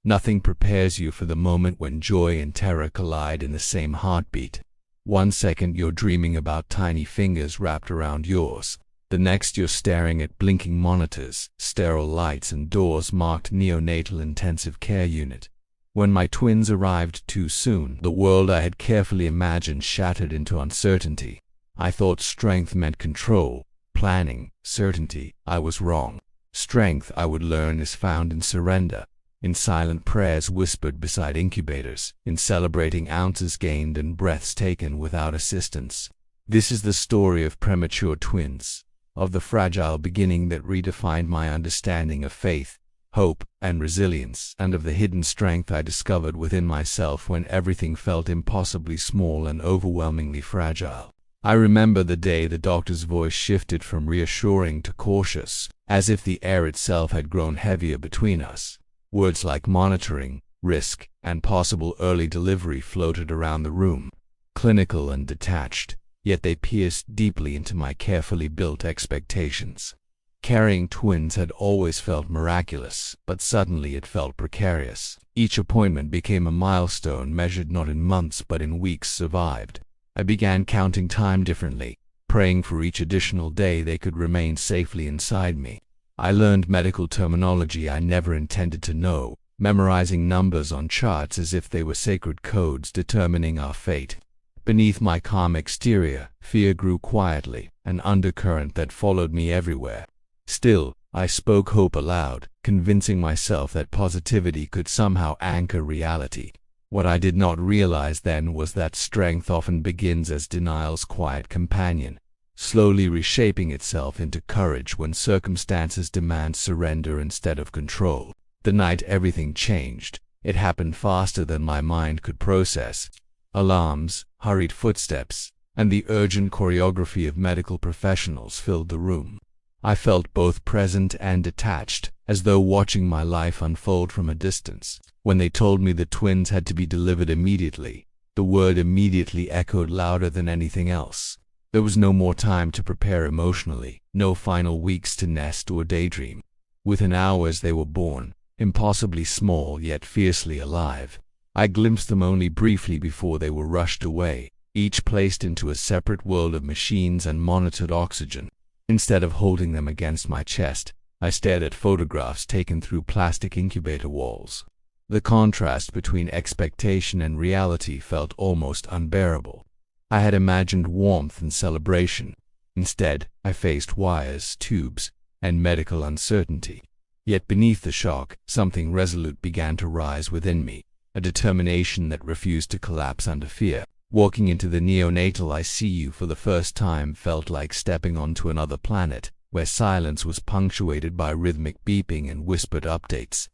Nothing prepares you for the moment when joy and terror collide in the same heartbeat. One second you're dreaming about tiny fingers wrapped around yours. The next you're staring at blinking monitors, sterile lights, and doors marked Neonatal Intensive Care Unit. When my twins arrived too soon, the world I had carefully imagined shattered into uncertainty. I thought strength meant control, planning, certainty. I was wrong. Strength, I would learn, is found in surrender, in silent prayers whispered beside incubators, in celebrating ounces gained and breaths taken without assistance. This is the story of premature twins, of the fragile beginning that redefined my understanding of faith, hope, and resilience, and of the hidden strength I discovered within myself when everything felt impossibly small and overwhelmingly fragile. I remember the day the doctor's voice shifted from reassuring to cautious, as if the air itself had grown heavier between us. Words like monitoring, risk, and possible early delivery floated around the room, clinical and detached, yet they pierced deeply into my carefully built expectations. Carrying twins had always felt miraculous, but suddenly it felt precarious. Each appointment became a milestone measured not in months but in weeks survived. I began counting time differently, praying for each additional day they could remain safely inside me. I learned medical terminology I never intended to know, memorizing numbers on charts as if they were sacred codes determining our fate. Beneath my calm exterior, fear grew quietly, an undercurrent that followed me everywhere. Still, I spoke hope aloud, convincing myself that positivity could somehow anchor reality. What I did not realize then was that strength often begins as denial's quiet companion, slowly reshaping itself into courage when circumstances demand surrender instead of control. The night everything changed. It happened faster than my mind could process. Alarms, hurried footsteps, and the urgent choreography of medical professionals filled the room. I felt both present and detached, as though watching my life unfold from a distance. When they told me the twins had to be delivered immediately, the word immediately echoed louder than anything else. There was no more time to prepare emotionally, no final weeks to nest or daydream. Within hours they were born, impossibly small yet fiercely alive. I glimpsed them only briefly before they were rushed away, each placed into a separate world of machines and monitored oxygen. Instead of holding them against my chest, I stared at photographs taken through plastic incubator walls. The contrast between expectation and reality felt almost unbearable. I had imagined warmth and celebration. Instead, I faced wires, tubes, and medical uncertainty. Yet beneath the shock, something resolute began to rise within me, a determination that refused to collapse under fear. Walking into the neonatal ICU for the first time felt like stepping onto another planet, where silence was punctuated by rhythmic beeping and whispered updates.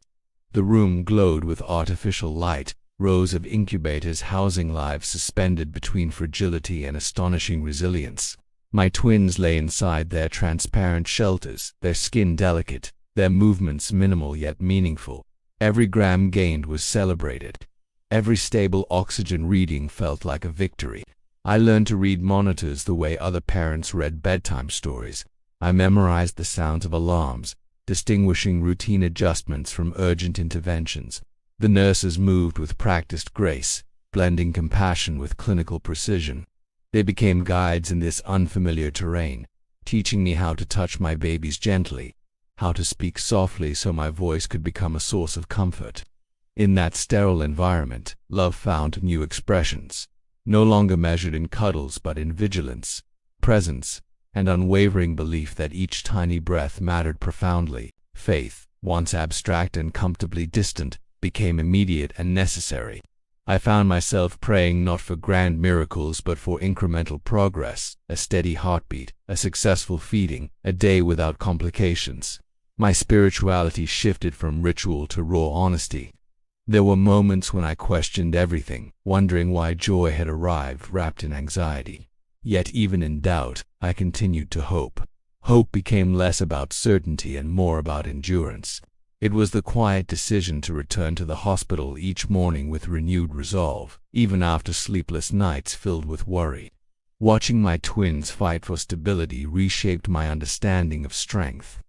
The room glowed with artificial light, rows of incubators housing lives suspended between fragility and astonishing resilience. My twins lay inside their transparent shelters, their skin delicate, their movements minimal yet meaningful. Every gram gained was celebrated. Every stable oxygen reading felt like a victory. I learned to read monitors the way other parents read bedtime stories. I memorized the sounds of alarms, distinguishing routine adjustments from urgent interventions. The nurses moved with practiced grace, blending compassion with clinical precision. They became guides in this unfamiliar terrain, teaching me how to touch my babies gently, how to speak softly so my voice could become a source of comfort. In that sterile environment, love found new expressions, no longer measured in cuddles but in vigilance, presence, and unwavering belief that each tiny breath mattered profoundly. Faith, once abstract and comfortably distant, became immediate and necessary. I found myself praying not for grand miracles but for incremental progress, a steady heartbeat, a successful feeding, a day without complications. My spirituality shifted from ritual to raw honesty. There were moments when I questioned everything, wondering why joy had arrived wrapped in anxiety. Yet even in doubt, I continued to hope. Hope became less about certainty and more about endurance. It was the quiet decision to return to the hospital each morning with renewed resolve, even after sleepless nights filled with worry. Watching my twins fight for stability reshaped my understanding of strength.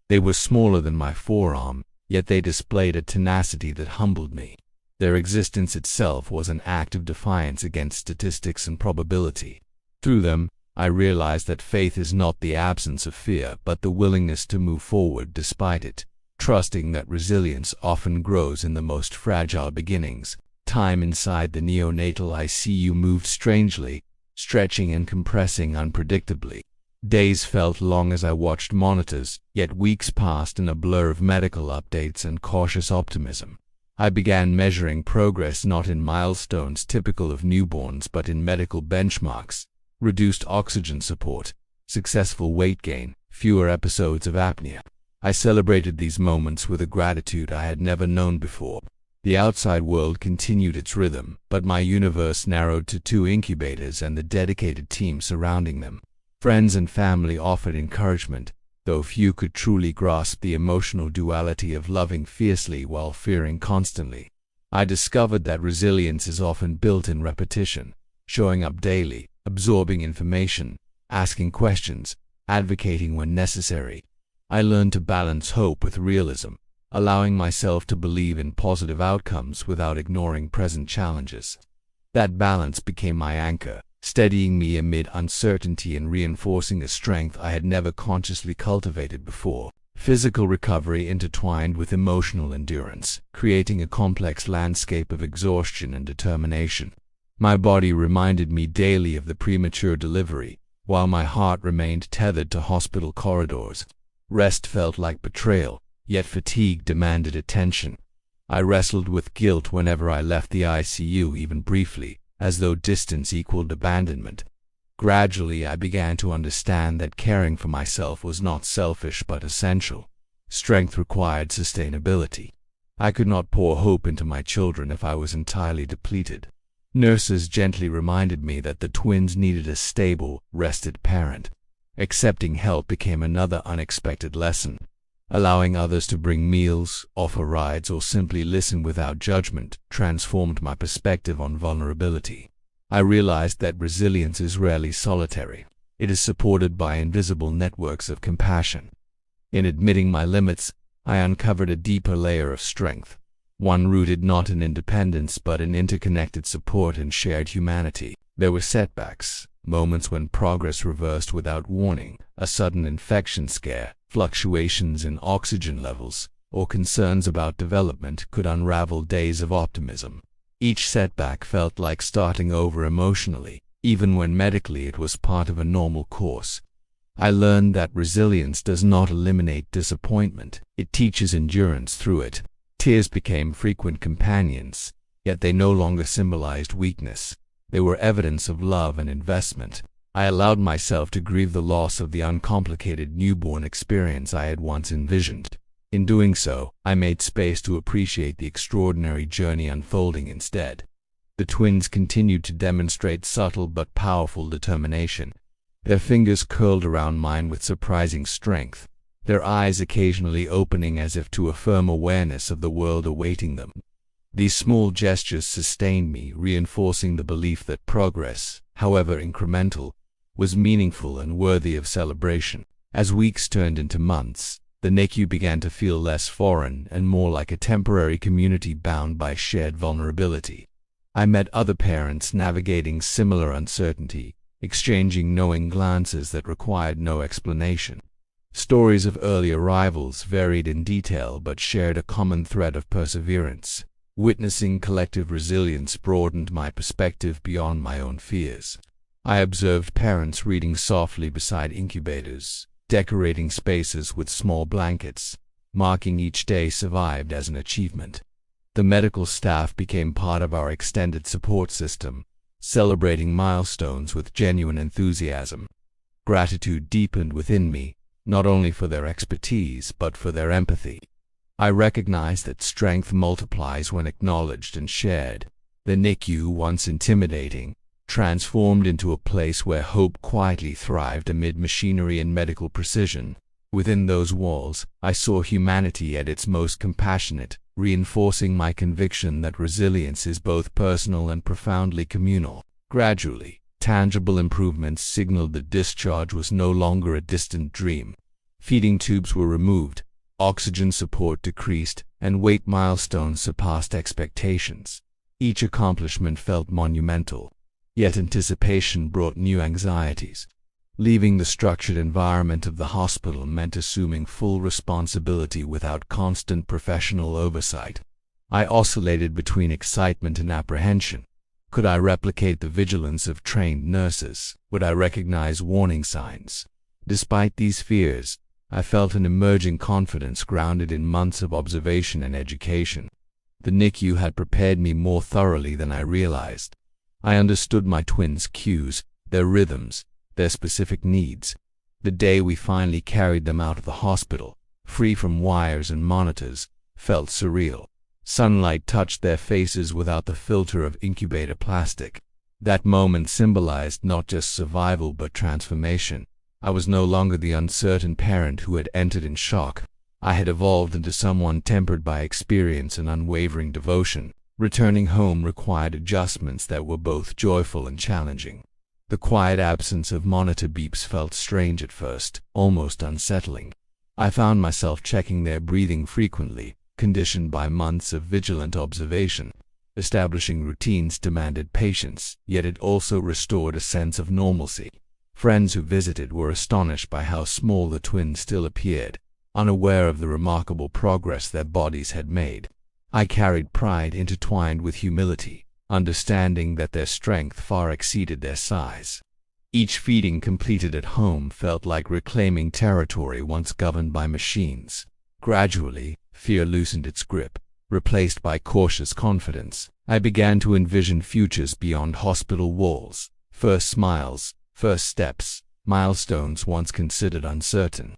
They were smaller than my forearm, yet they displayed a tenacity that humbled me. Their existence itself was an act of defiance against statistics and probability. Through them, I realized that faith is not the absence of fear, but the willingness to move forward despite it, trusting that resilience often grows in the most fragile beginnings. Time inside the neonatal ICU moved strangely, stretching and compressing unpredictably. Days felt long as I watched monitors, yet weeks passed in a blur of medical updates and cautious optimism. I began measuring progress not in milestones typical of newborns but in medical benchmarks: reduced oxygen support, successful weight gain, fewer episodes of apnea. I celebrated these moments with a gratitude I had never known before. The outside world continued its rhythm, but my universe narrowed to 2 incubators and the dedicated team surrounding them. Friends and family offered encouragement, though few could truly grasp the emotional duality of loving fiercely while fearing constantly. I discovered that resilience is often built in repetition, showing up daily, absorbing information, asking questions, advocating when necessary. I learned to balance hope with realism, allowing myself to believe in positive outcomes without ignoring present challenges. That balance became my anchor, steadying me amid uncertainty and reinforcing a strength I had never consciously cultivated before. Physical recovery intertwined with emotional endurance, creating a complex landscape of exhaustion and determination. My body reminded me daily of the premature delivery, while my heart remained tethered to hospital corridors. Rest felt like betrayal, yet fatigue demanded attention. I wrestled with guilt whenever I left the ICU, even briefly, as though distance equaled abandonment. Gradually, I began to understand that caring for myself was not selfish but essential. Strength required sustainability. I could not pour hope into my children if I was entirely depleted. Nurses gently reminded me that the twins needed a stable, rested parent. Accepting help became another unexpected lesson. Allowing others to bring meals, offer rides, or simply listen without judgment transformed my perspective on vulnerability. I realized that resilience is rarely solitary. It is supported by invisible networks of compassion. In admitting my limits, I uncovered a deeper layer of strength, one rooted not in independence but in interconnected support and shared humanity. There were setbacks, moments when progress reversed without warning, a sudden infection scare, fluctuations in oxygen levels, or concerns about development could unravel days of optimism. Each setback felt like starting over emotionally, even when medically it was part of a normal course. I learned that resilience does not eliminate disappointment, it teaches endurance through it. Tears became frequent companions, yet they no longer symbolized weakness. They were evidence of love and investment. I allowed myself to grieve the loss of the uncomplicated newborn experience I had once envisioned. In doing so, I made space to appreciate the extraordinary journey unfolding instead. The twins continued to demonstrate subtle but powerful determination. Their fingers curled around mine with surprising strength, their eyes occasionally opening as if to affirm awareness of the world awaiting them. These small gestures sustained me, reinforcing the belief that progress, however incremental, was meaningful and worthy of celebration. As weeks turned into months, the NICU began to feel less foreign and more like a temporary community bound by shared vulnerability. I met other parents navigating similar uncertainty, exchanging knowing glances that required no explanation. Stories of early arrivals varied in detail but shared a common thread of perseverance. Witnessing collective resilience broadened my perspective beyond my own fears. I observed parents reading softly beside incubators, decorating spaces with small blankets, marking each day survived as an achievement. The medical staff became part of our extended support system, celebrating milestones with genuine enthusiasm. Gratitude deepened within me, not only for their expertise but for their empathy. I recognized that strength multiplies when acknowledged and shared. The NICU, once intimidating, transformed into a place where hope quietly thrived amid machinery and medical precision. Within those walls, I saw humanity at its most compassionate, reinforcing my conviction that resilience is both personal and profoundly communal. Gradually, tangible improvements signaled that discharge was no longer a distant dream. Feeding tubes were removed, oxygen support decreased, and weight milestones surpassed expectations. Each accomplishment felt monumental, yet anticipation brought new anxieties. Leaving the structured environment of the hospital meant assuming full responsibility without constant professional oversight. I oscillated between excitement and apprehension. Could I replicate the vigilance of trained nurses? Would I recognize warning signs? Despite these fears, I felt an emerging confidence grounded in months of observation and education. The NICU had prepared me more thoroughly than I realized. I understood my twins' cues, their rhythms, their specific needs. The day we finally carried them out of the hospital, free from wires and monitors, felt surreal. Sunlight touched their faces without the filter of incubator plastic. That moment symbolized not just survival but transformation. I was no longer the uncertain parent who had entered in shock. I had evolved into someone tempered by experience and unwavering devotion. Returning home required adjustments that were both joyful and challenging. The quiet absence of monitor beeps felt strange at first, almost unsettling. I found myself checking their breathing frequently, conditioned by months of vigilant observation. Establishing routines demanded patience, yet it also restored a sense of normalcy. Friends who visited were astonished by how small the twins still appeared, unaware of the remarkable progress their bodies had made. I carried pride intertwined with humility, understanding that their strength far exceeded their size. Each feeding completed at home felt like reclaiming territory once governed by machines. Gradually, fear loosened its grip, replaced by cautious confidence. I began to envision futures beyond hospital walls, first smiles, first steps, milestones once considered uncertain.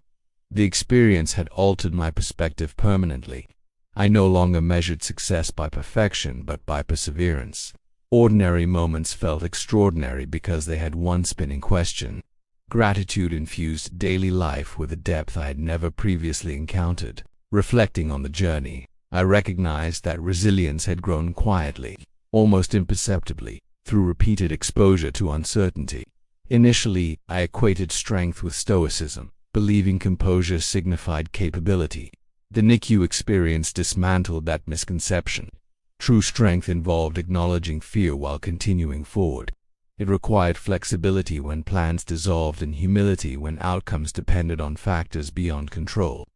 The experience had altered my perspective permanently. I no longer measured success by perfection but by perseverance. Ordinary moments felt extraordinary because they had once been in question. Gratitude infused daily life with a depth I had never previously encountered. Reflecting on the journey, I recognized that resilience had grown quietly, almost imperceptibly, through repeated exposure to uncertainty. Initially, I equated strength with stoicism, believing composure signified capability. The NICU experience dismantled that misconception. True strength involved acknowledging fear while continuing forward. It required flexibility when plans dissolved and humility when outcomes depended on factors beyond control.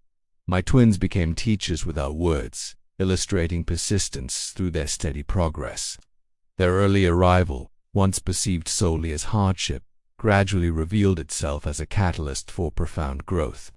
My twins became teachers without words, illustrating persistence through their steady progress. Their early arrival, once perceived solely as hardship, gradually revealed itself as a catalyst for profound growth.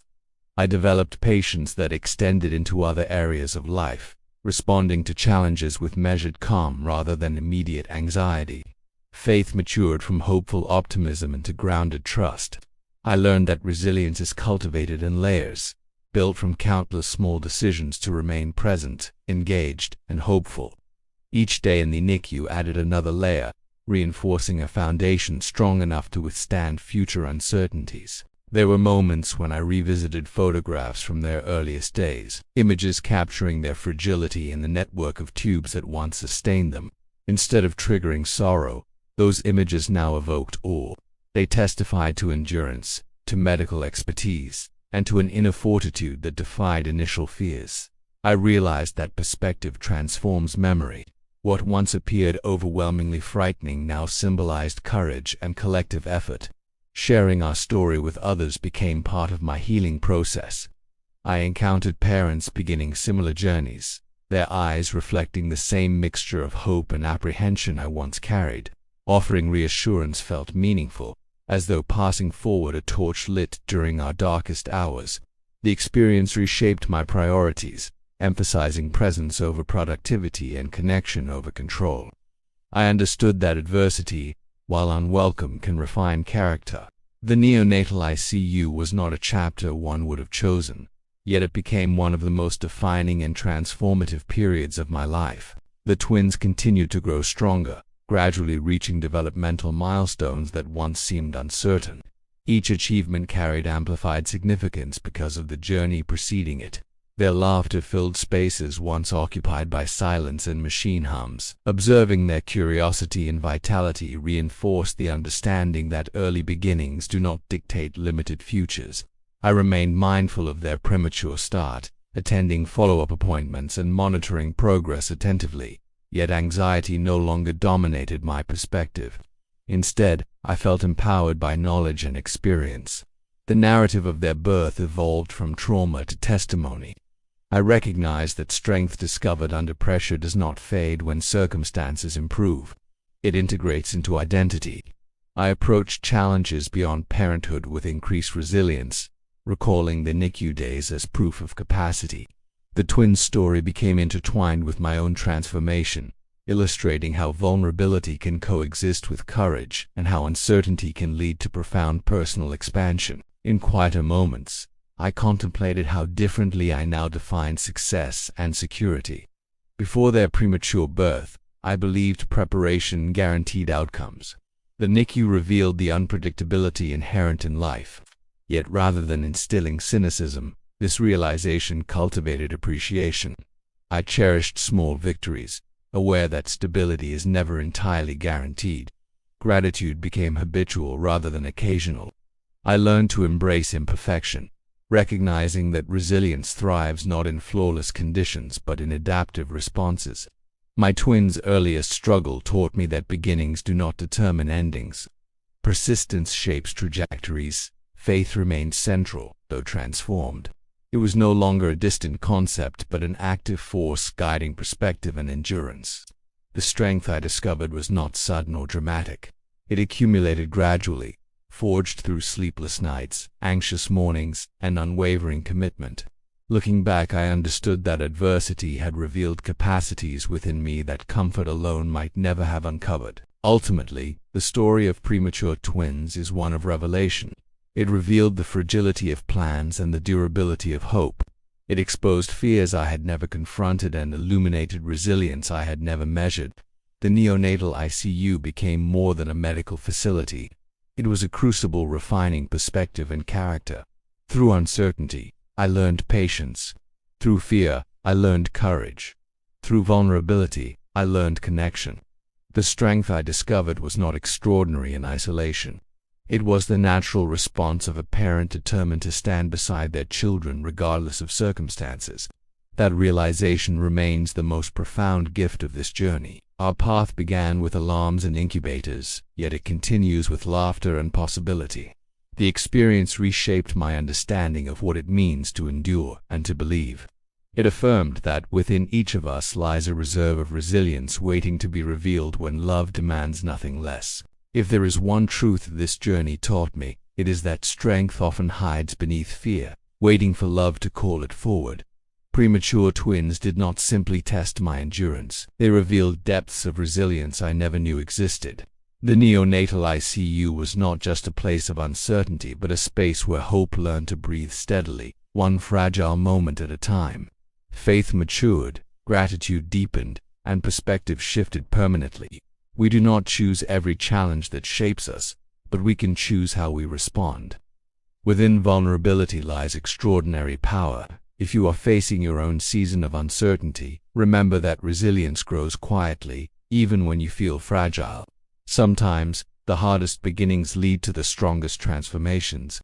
I developed patience that extended into other areas of life, responding to challenges with measured calm rather than immediate anxiety. Faith matured from hopeful optimism into grounded trust. I learned that resilience is cultivated in layers, built from countless small decisions to remain present, engaged, and hopeful. Each day in the NICU added another layer, reinforcing a foundation strong enough to withstand future uncertainties. There were moments when I revisited photographs from their earliest days, images capturing their fragility in the network of tubes that once sustained them. Instead of triggering sorrow, those images now evoked awe. They testified to endurance, to medical expertise, and to an inner fortitude that defied initial fears. I realized that perspective transforms memory. What once appeared overwhelmingly frightening now symbolized courage and collective effort. Sharing our story with others became part of my healing process. I encountered parents beginning similar journeys, their eyes reflecting the same mixture of hope and apprehension I once carried. Offering reassurance felt meaningful, as though passing forward a torch lit during our darkest hours. The experience reshaped my priorities, emphasizing presence over productivity and connection over control. I understood that adversity, while unwelcome, can refine character. The neonatal ICU was not a chapter one would have chosen, yet it became one of the most defining and transformative periods of my life. The twins continued to grow stronger, gradually reaching developmental milestones that once seemed uncertain. Each achievement carried amplified significance because of the journey preceding it. Their laughter filled spaces once occupied by silence and machine hums. Observing their curiosity and vitality reinforced the understanding that early beginnings do not dictate limited futures. I remained mindful of their premature start, attending follow-up appointments and monitoring progress attentively. Yet anxiety no longer dominated my perspective. Instead, I felt empowered by knowledge and experience. The narrative of their birth evolved from trauma to testimony. I recognized that strength discovered under pressure does not fade when circumstances improve. It integrates into identity. I approached challenges beyond parenthood with increased resilience, recalling the NICU days as proof of capacity. The twins' story became intertwined with my own transformation, illustrating how vulnerability can coexist with courage and how uncertainty can lead to profound personal expansion. In quieter moments, I contemplated how differently I now defined success and security. Before their premature birth, I believed preparation guaranteed outcomes. The NICU revealed the unpredictability inherent in life. Yet rather than instilling cynicism, this realization cultivated appreciation. I cherished small victories, aware that stability is never entirely guaranteed. Gratitude became habitual rather than occasional. I learned to embrace imperfection, recognizing that resilience thrives not in flawless conditions but in adaptive responses. My twins' earliest struggle taught me that beginnings do not determine endings. Persistence shapes trajectories. Faith remained central, though transformed. It was no longer a distant concept but an active force guiding perspective and endurance. The strength I discovered was not sudden or dramatic. It accumulated gradually, forged through sleepless nights, anxious mornings, and unwavering commitment. Looking back, I understood that adversity had revealed capacities within me that comfort alone might never have uncovered. Ultimately, the story of premature twins is one of revelation. It revealed the fragility of plans and the durability of hope. It exposed fears I had never confronted and illuminated resilience I had never measured. The neonatal ICU became more than a medical facility. It was a crucible refining perspective and character. Through uncertainty, I learned patience. Through fear, I learned courage. Through vulnerability, I learned connection. The strength I discovered was not extraordinary in isolation. It was the natural response of a parent determined to stand beside their children regardless of circumstances. That realization remains the most profound gift of this journey. Our path began with alarms and incubators, yet it continues with laughter and possibility. The experience reshaped my understanding of what it means to endure and to believe. It affirmed that within each of us lies a reserve of resilience waiting to be revealed when love demands nothing less. If there is one truth this journey taught me, it is that strength often hides beneath fear, waiting for love to call it forward. Premature twins did not simply test my endurance, they revealed depths of resilience I never knew existed. The neonatal ICU was not just a place of uncertainty but a space where hope learned to breathe steadily, one fragile moment at a time. Faith matured, gratitude deepened, and perspective shifted permanently. We do not choose every challenge that shapes us, but we can choose how we respond. Within vulnerability lies extraordinary power. If you are facing your own season of uncertainty, remember that resilience grows quietly, even when you feel fragile. Sometimes, the hardest beginnings lead to the strongest transformations.